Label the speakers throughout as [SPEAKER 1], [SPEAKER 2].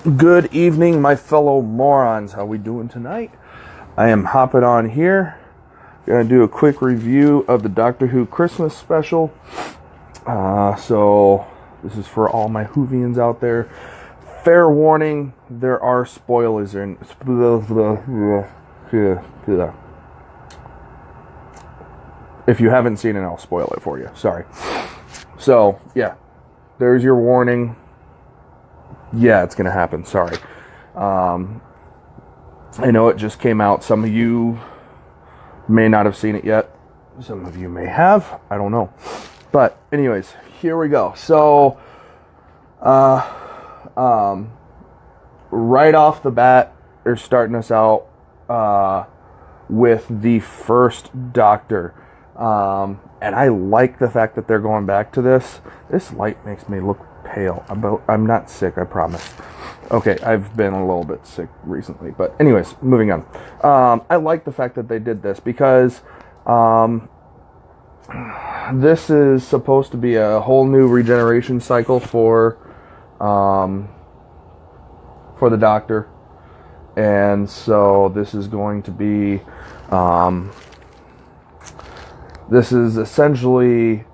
[SPEAKER 1] Good evening, my fellow morons. How we doing tonight? I am hopping on here. Gonna do a quick review of the Doctor Who Christmas special. So this is for all my Whovians out there. Fair warning: there are spoilers in. If you haven't seen it, I'll spoil it for you. Sorry. So yeah, there's your warning. Yeah, it's going to happen. Sorry. I know it just came out. Some of you may not have seen it yet. Some of you may have. I don't know. But anyways, here we go. So, right off the bat, they're starting us out with the first Doctor. And I like the fact that they're going back to this. This light makes me look pale. I'm not sick, I promise. Okay, I've been a little bit sick recently, but anyways, moving on. I like the fact that they did this because this is supposed to be a whole new regeneration cycle for the Doctor, and so this is going to be this is essentially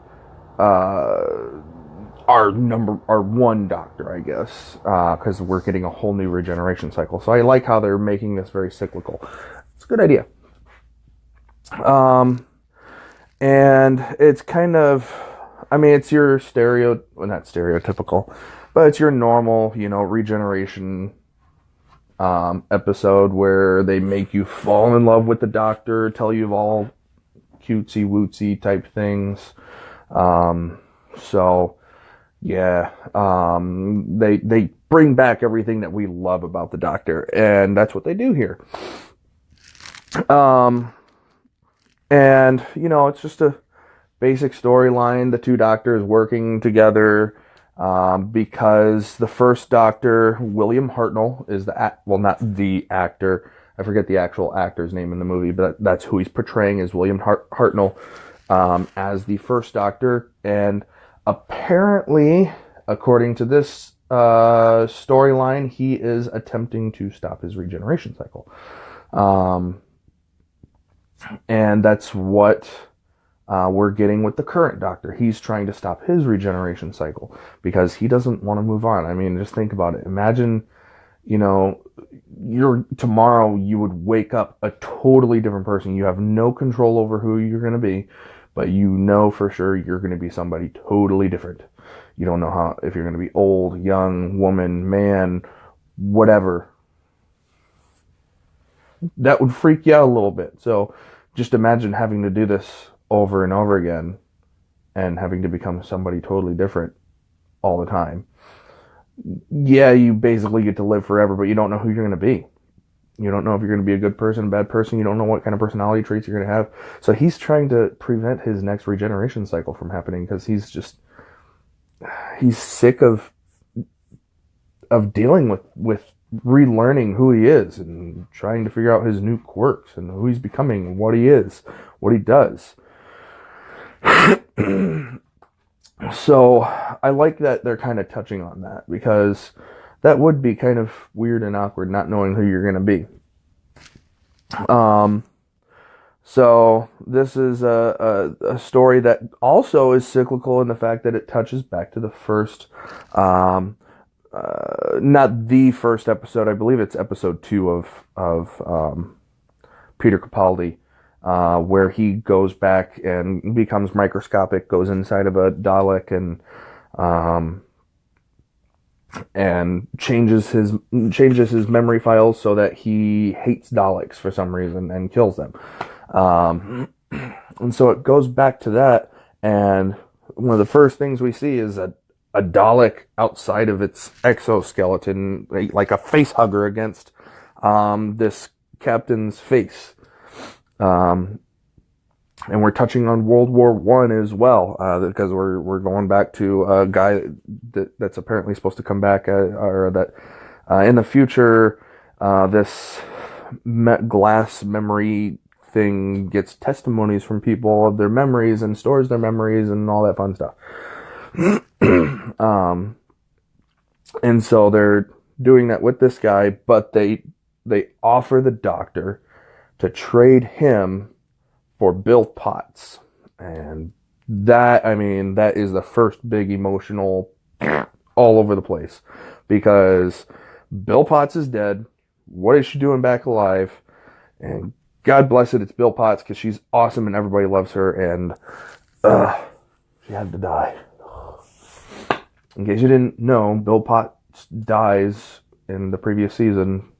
[SPEAKER 1] our one Doctor, I guess, because we're getting a whole new regeneration cycle. So I like how they're making this very cyclical. It's a good idea. And it's kind of, I mean, it's your not stereotypical, but it's your normal, regeneration episode where they make you fall in love with the Doctor, tell you all cutesy wootsy type things. So yeah, they bring back everything that we love about the Doctor, and that's what they do here. And it's just a basic storyline. The two Doctors working together, because the first Doctor, William Hartnell, is not the actor. I forget the actual actor's name in the movie, but that's who he's portraying, as William Hartnell, as the first Doctor. And apparently, according to this storyline, he is attempting to stop his regeneration cycle. And that's what we're getting with the current Doctor. He's trying to stop his regeneration cycle because he doesn't want to move on. I mean, just think about it. Imagine, tomorrow you would wake up a totally different person. You have no control over who you're going to be, but you know for sure you're going to be somebody totally different. You don't know if you're going to be old, young, woman, man, whatever. That would freak you out a little bit. So just imagine having to do this over and over again and having to become somebody totally different all the time. Yeah, you basically get to live forever, but you don't know who you're going to be. You don't know if you're going to be a good person, a bad person. You don't know what kind of personality traits you're going to have. So he's trying to prevent his next regeneration cycle from happening because he's sick of dealing with relearning who he is and trying to figure out his new quirks and who he's becoming, what he is, what he does. So I like that they're kind of touching on that because that would be kind of weird and awkward not knowing who you're going to be. So this is a story that also is cyclical in the fact that it touches back to the first, not the first episode. I believe it's episode 2 of Peter Capaldi, where he goes back and becomes microscopic, goes inside of a Dalek and changes his memory files so that he hates Daleks for some reason and kills them. And so it goes back to that, and one of the first things we see is a Dalek outside of its exoskeleton, like a face hugger against this captain's face. And we're touching on World War I as well, because we're going back to a guy that's apparently supposed to come back, or that in the future, this glass memory thing gets testimonies from people of their memories and stores their memories and all that fun stuff. And so they're doing that with this guy, but they offer the doctor to trade him for Bill Potts. And that, I mean, that is the first big emotional all over the place, because Bill Potts is dead. What is she doing back alive? And God bless it, it's Bill Potts, because she's awesome and everybody loves her, and she had to die. In case you didn't know, Bill Potts dies in the previous season,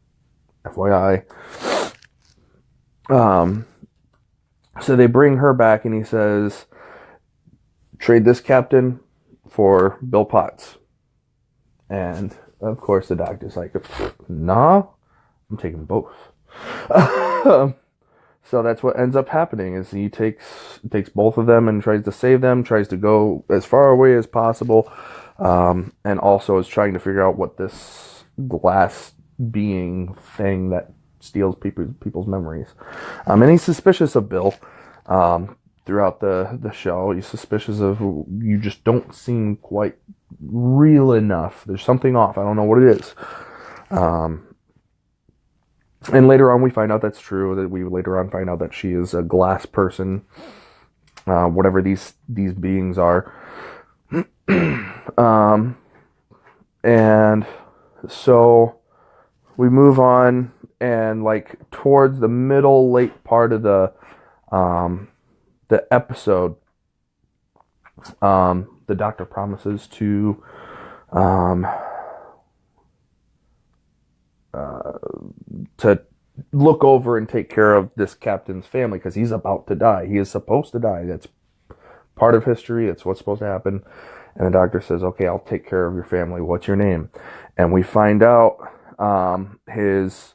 [SPEAKER 1] FYI. So they bring her back, and he says, trade this captain for Bill Potts. And of course the doctor's like, nah, I'm taking both. So that's what ends up happening, is he takes both of them and tries to save them, tries to go as far away as possible, and also is trying to figure out what this glass being thing that steals people's memories. And he's suspicious of Bill throughout the show. He's suspicious of, you just don't seem quite real enough. There's something off. I don't know what it is. And later on we find out that's true, that we later on find out that she is a glass person, whatever these beings are. And so we move on, and like towards the late part of the episode, the doctor promises to look over and take care of this captain's family, because he's about to die. He is supposed to die. That's part of history. It's what's supposed to happen. And the doctor says, okay, I'll take care of your family. What's your name? And we find out his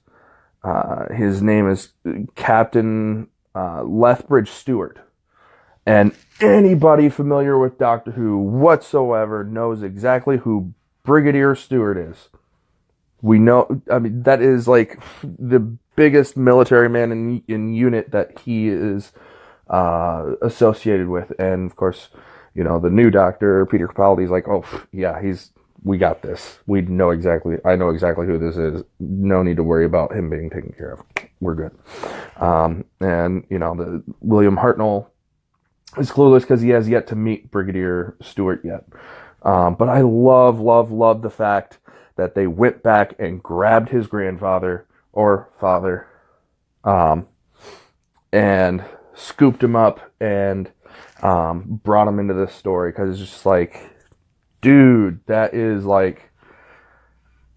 [SPEAKER 1] name is Captain Lethbridge Stewart. And anybody familiar with Doctor Who whatsoever knows exactly who Brigadier Stewart is. We know, I mean, that is like the biggest military man in unit that he is associated with. And of course, you know, the new doctor, Peter Capaldi's like, oh, yeah, we got this. I know exactly who this is. No need to worry about him being taken care of. We're good. And, you know, the William Hartnell is clueless because he has yet to meet Brigadier Stewart yet. But I love the fact that they went back and grabbed his grandfather or father, and scooped him up and brought him into this story, because it's just like, dude, that is like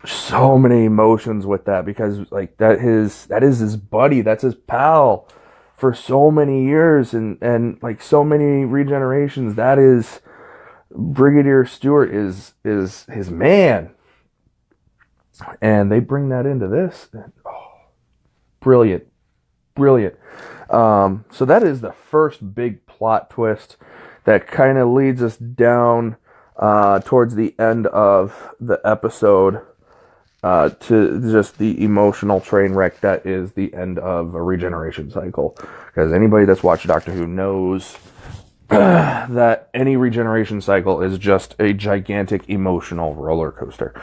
[SPEAKER 1] so many emotions with that, because like that is his buddy, that's his pal for so many years, and like so many regenerations. That is Brigadier Stewart is his man. And they bring that into this. And, brilliant. So that is the first big plot twist that kind of leads us down towards the end of the episode to just the emotional train wreck that is the end of a regeneration cycle. Because anybody that's watched Doctor Who knows that any regeneration cycle is just a gigantic emotional roller coaster.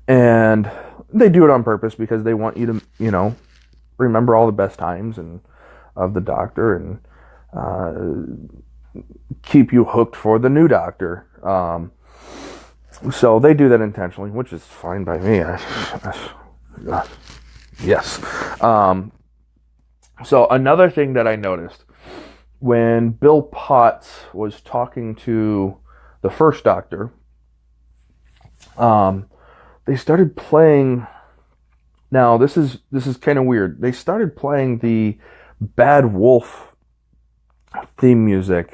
[SPEAKER 1] And they do it on purpose because they want you to, you know, remember all the best times and of the Doctor, and keep you hooked for the new Doctor. So they do that intentionally, which is fine by me. Yes. So another thing that I noticed when Bill Potts was talking to the first Doctor, they started playing. Now this is kind of weird. They started playing the Bad Wolf theme music.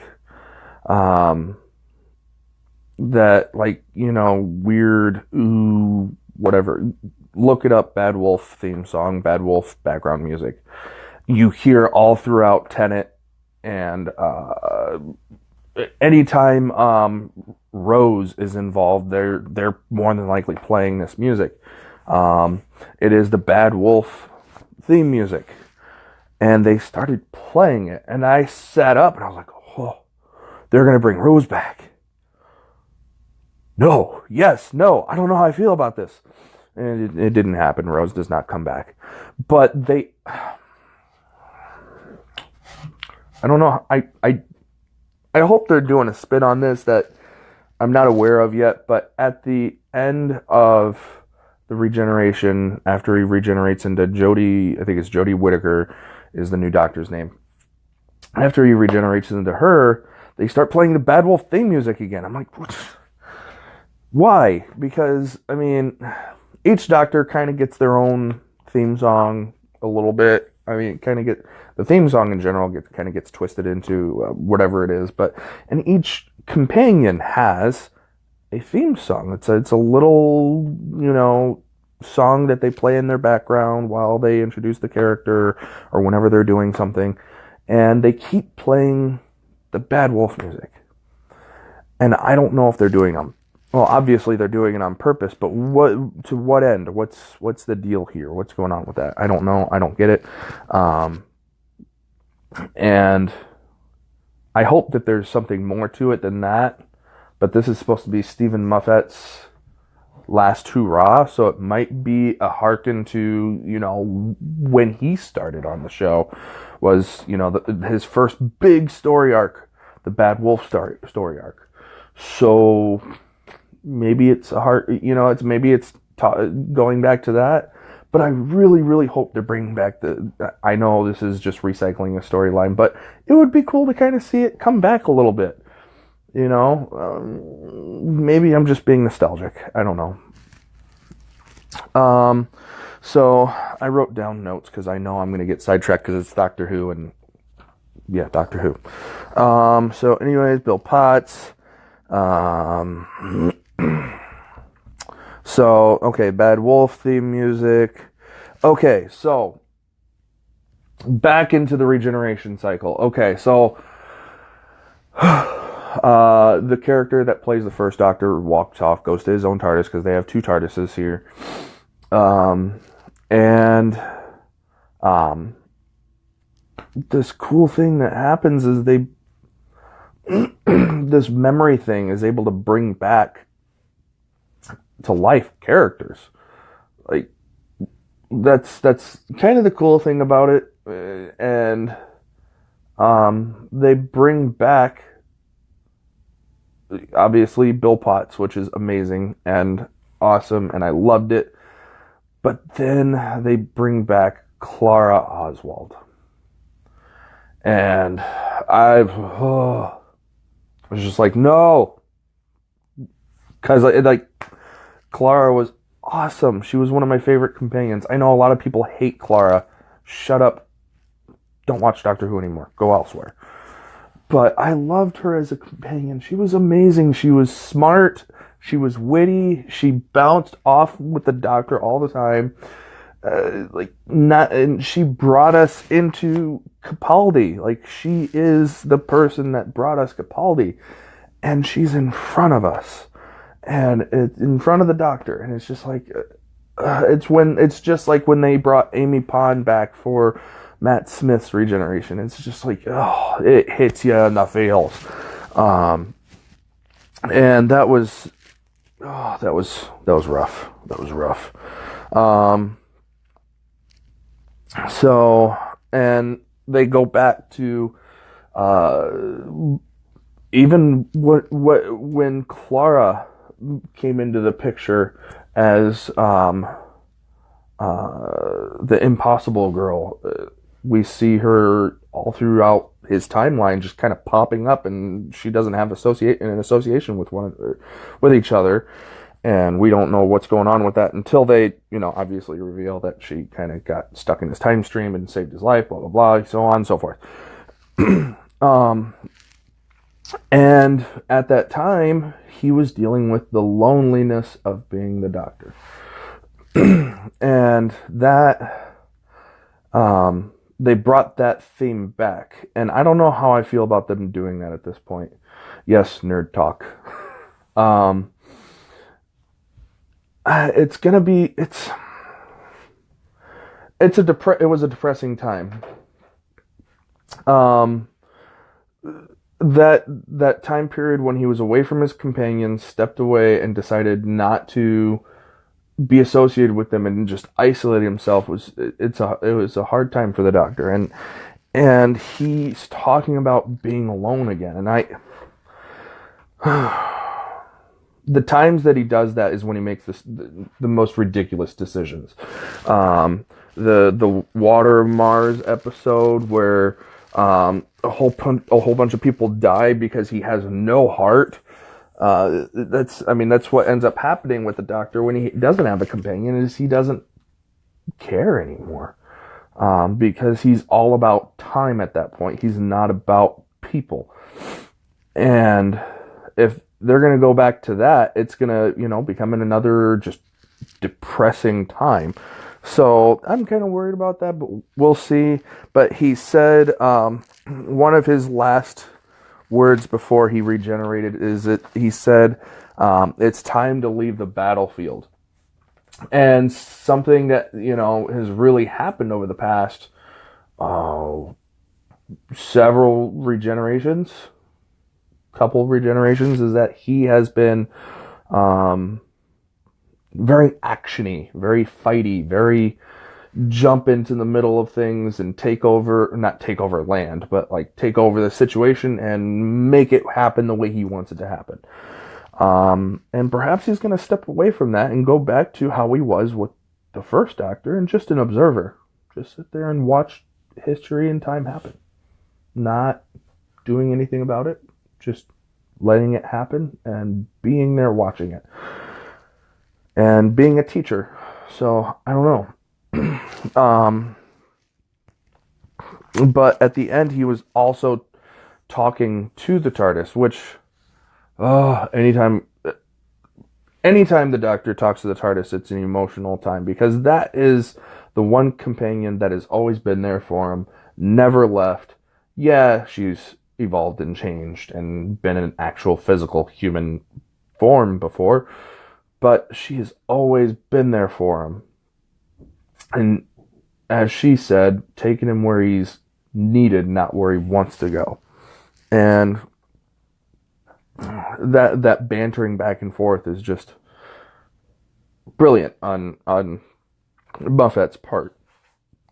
[SPEAKER 1] That, like, you know, weird, ooh, whatever. Look it up, Bad Wolf theme song, Bad Wolf background music. You hear all throughout Tenet, and anytime Rose is involved, they're more than likely playing this music. It is the Bad Wolf theme music, and they started playing it, and I sat up and I was like, oh, they're gonna bring Rose back. no, yes, no, I don't know how I feel about this. And it didn't happen. Rose does not come back. But I don't know. I hope they're doing a spin on this that I'm not aware of yet. But at the end of the regeneration, after he regenerates into Jodie, I think it's Jodie Whittaker is the new doctor's name. After he regenerates into her, they start playing the Bad Wolf theme music again. I'm like, what? Why? Because, I mean, each doctor kind of gets their own theme song a little bit. I mean, the theme song in general kind of gets twisted into whatever it is, and each companion has a theme song. It's a little, song that they play in their background while they introduce the character or whenever they're doing something, and they keep playing the Bad Wolf music. And I don't know if they're doing them. Well, obviously they're doing it on purpose, but to what end? What's the deal here? What's going on with that? I don't know. I don't get it. And I hope that there's something more to it than that. But this is supposed to be Stephen Moffett's last hurrah, so it might be a hearken to, when he started on the show was, his first big story arc, the Bad Wolf story arc. So maybe it's going back to that, but I really, really hope they're bringing back I know this is just recycling a storyline, but it would be cool to kind of see it come back a little bit, maybe I'm just being nostalgic. I don't know. So I wrote down notes because I know I'm going to get sidetracked because it's Doctor Who and Doctor Who. So anyways, Bill Potts, so, okay, Bad Wolf theme music. Okay, so back into the regeneration cycle. Okay, so the character that plays the first Doctor walks off, goes to his own TARDIS because they have two TARDISes here. This cool thing that happens is this memory thing is able to bring back to life characters. Like, that's kind of the cool thing about it. And they bring back, obviously, Bill Potts, which is amazing and awesome, and I loved it. But then they bring back Clara Oswald. And I was just like, no. Because Clara was awesome. She was one of my favorite companions. I know a lot of people hate Clara. Shut up. Don't watch Doctor Who anymore. Go elsewhere. But I loved her as a companion. She was amazing. She was smart. She was witty. She bounced off with the Doctor all the time. And she brought us into Capaldi. Like, she is the person that brought us Capaldi. And she's in front of us. And it's in front of the Doctor, and it's just like, it's just like when they brought Amy Pond back for Matt Smith's regeneration. It's just like, oh, it hits you in the feels. And that was rough. That was rough. So, and they go back to, even when Clara came into the picture as the Impossible Girl, we see her all throughout his timeline just kind of popping up, and she doesn't have an association with each other, and we don't know what's going on with that until they obviously reveal that she kind of got stuck in his time stream and saved his life, blah blah blah, so on and so forth. And at that time, he was dealing with the loneliness of being the Doctor. And that, they brought that theme back. And I don't know how I feel about them doing that at this point. Yes, nerd talk. It was a depressing time. that time period when he was away from his companions, stepped away and decided not to be associated with them and just isolate himself it was a hard time for the Doctor, and he's talking about being alone again, and the times that he does that is when he makes the most ridiculous decisions. The Water of Mars episode where a whole bunch of people die because he has no heart. That's what ends up happening with the Doctor when he doesn't have a companion, is he doesn't care anymore, because he's all about time at that point. He's not about people, and if they're going to go back to that, it's going to, become another just depressing time. So I'm kind of worried about that, but we'll see. But he said one of his last words before he regenerated is that he said, it's time to leave the battlefield. And something that, has really happened over the past several regenerations, couple of regenerations, is that he has been very actiony, very fighty, very jump into the middle of things and not take over land, but like take over the situation and make it happen the way he wants it to happen. And perhaps he's going to step away from that and go back to how he was with the first Doctor and just an observer. Just sit there and watch history and time happen. Not doing anything about it. Just letting it happen and being there watching it. And being a teacher. So, I don't know. But at the end, he was also talking to the TARDIS, which, anytime the Doctor talks to the TARDIS, it's an emotional time, because that is the one companion that has always been there for him, never left. Yeah, she's evolved and changed and been in an actual physical human form before, but she has always been there for him. And as she said, taking him where he's needed, not where he wants to go. And that bantering back and forth is just brilliant on Buffett's part.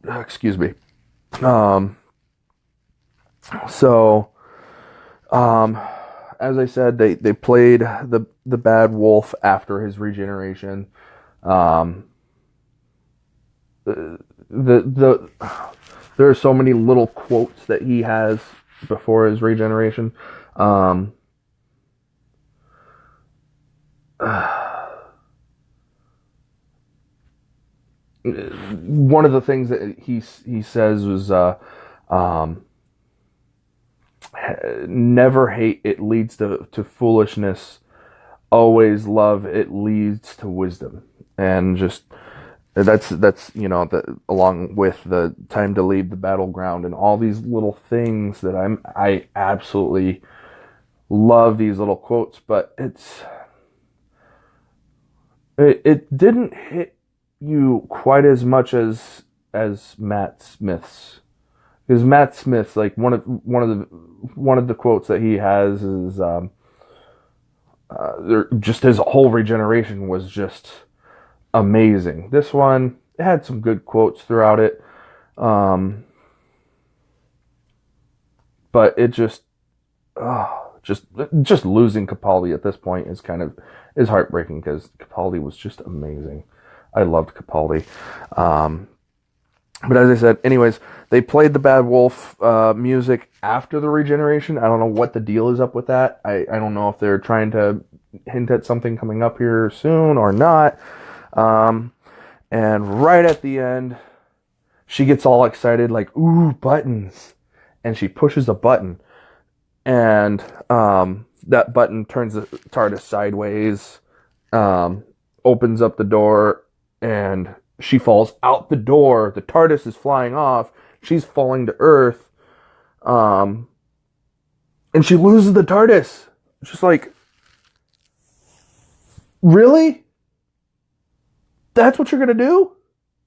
[SPEAKER 1] Excuse me. As I said, they played the bad wolf after his regeneration. There are so many little quotes that he has before his regeneration. One of the things that he says was, never hate, it leads to foolishness. Always love, it leads to wisdom. And just that's along with the time to leave the battleground and all these little things that I absolutely love these little quotes, but it didn't hit you quite as much as Matt Smith's. Because Matt Smith's, like, one of the quotes that he has is just his whole regeneration was just amazing. This one, it had some good quotes throughout it, but it just losing Capaldi at this point is heartbreaking, because Capaldi was just amazing. I loved Capaldi. But as I said, anyways, they played the Bad Wolf music after the regeneration. I don't know what the deal is up with that. I don't know if they're trying to hint at something coming up here soon or not. And right at the end, she gets all excited, like, ooh, buttons. And she pushes a button. And that button turns the TARDIS sideways, opens up the door, and she falls out the door. The TARDIS is flying off. She's falling to Earth. And she loses the TARDIS. It's just like, really? That's what you're going to do?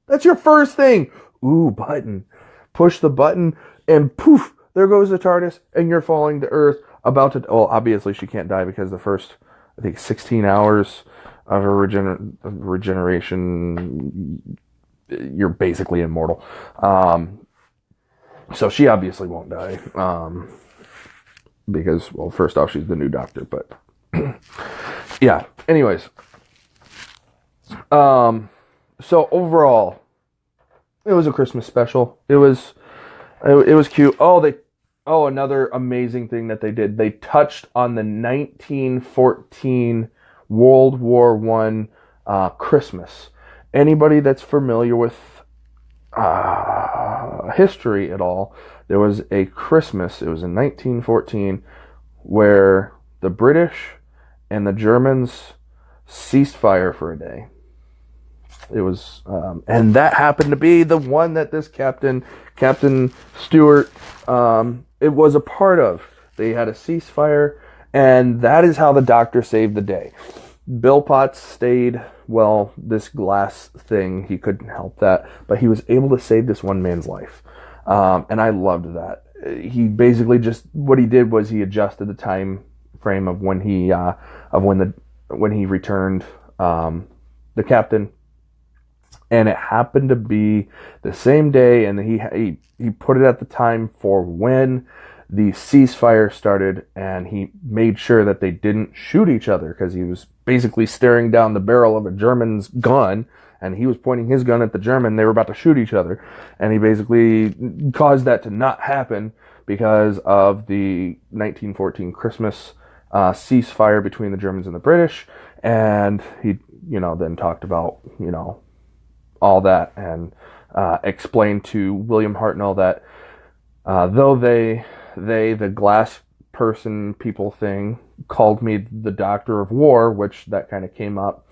[SPEAKER 1] That's your first thing. Ooh, button. Push the button and poof, there goes the TARDIS and you're falling to Earth. about to. Well, obviously she can't die because the first, I think, 16 hours of her regeneration, you're basically immortal. So she obviously won't die. Because, well, first off, she's the new doctor, but yeah. Anyways, so overall, it was a Christmas special. It was cute. Another amazing thing that they did. They touched on the 1914 World War One Christmas. Anybody that's familiar with history at all, there was a Christmas, it was in 1914, where the British and the Germans ceased fire for a day. It was, and that happened to be the one that this Captain Stewart, it was a part of. They had a ceasefire, and that is how the doctor saved the day. Bill Potts stayed, well, this glass thing, he couldn't help that, but he was able to save this one man's life. And I loved that. He basically just, what he did was he adjusted the time frame of when he returned, the captain. And it happened to be the same day, and he put it at the time for when the ceasefire started, and he made sure that they didn't shoot each other, because he was basically staring down the barrel of a German's gun, and he was pointing his gun at the German. They were about to shoot each other, and he basically caused that to not happen because of the 1914 Christmas ceasefire between the Germans and the British. And he, then talked about, all that, and explained to William Hartnell that though the glass person people thing called me the Doctor of War, which that kind of came up,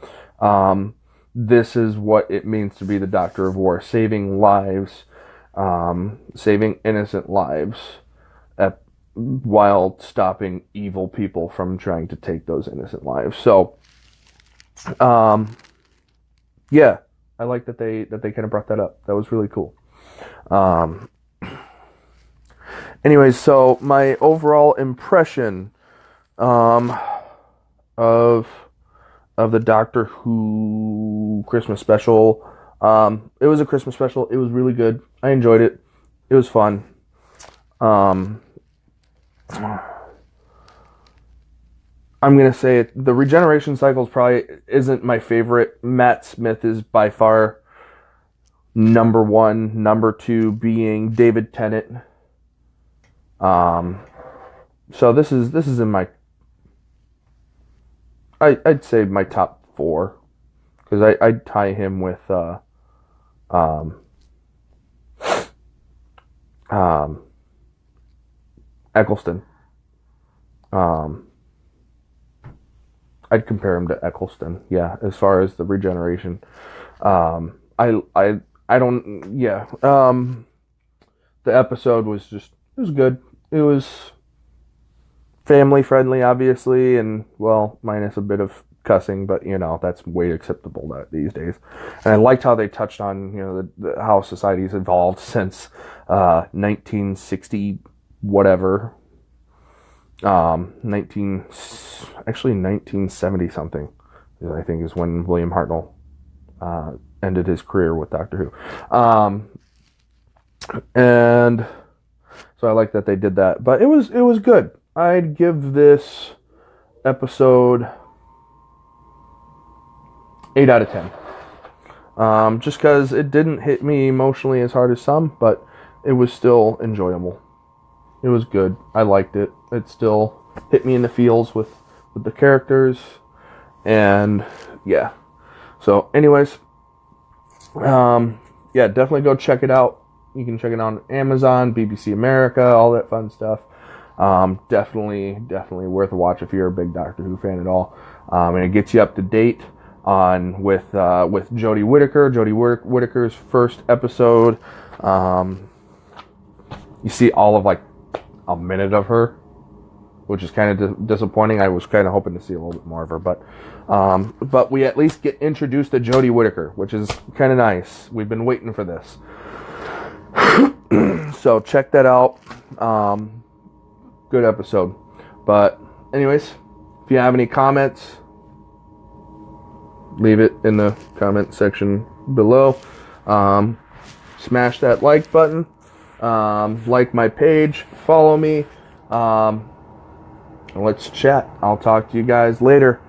[SPEAKER 1] this is what it means to be the Doctor of War, saving lives, saving innocent lives while stopping evil people from trying to take those innocent lives. So yeah, I like that they kind of brought that up. That was really cool. Anyways, so my overall impression of the Doctor Who Christmas special, it was a Christmas special. It was really good. I enjoyed it. It was fun. I'm going to say it, the regeneration cycles probably isn't my favorite. Matt Smith is by far number one. Number two being David Tennant. So this is in my, I'd say my top four, because I'd tie him with Eccleston. I'd compare him to Eccleston, yeah, as far as the regeneration. The episode was it was good. It was family friendly, obviously, and, well, minus a bit of cussing, but, that's way acceptable these days. And I liked how they touched on, how society's evolved since 1960 whatever. 1970 something, I think, is when William Hartnell ended his career with Doctor Who. And so I like that they did that. But it was good. I'd give this episode 8 out of 10. Just because it didn't hit me emotionally as hard as some, but it was still enjoyable. It was good. I liked it. It still hit me in the feels with the characters. And yeah. So anyways, definitely go check it out. You can check it out on Amazon, BBC America, all that fun stuff. Definitely worth a watch if you're a big Doctor Who fan at all. And it gets you up to date on with Jodie Whittaker. Jodie Whittaker's first episode. You see all of a minute of her, which is kind of disappointing. I was kind of hoping to see a little bit more of her, but we at least get introduced to Jodie Whittaker, which is kind of nice. We've been waiting for this. So check that out. Good episode. But anyways, if you have any comments, leave it in the comment section below. Smash that like button. Like my page. Follow me. Let's chat. I'll talk to you guys later.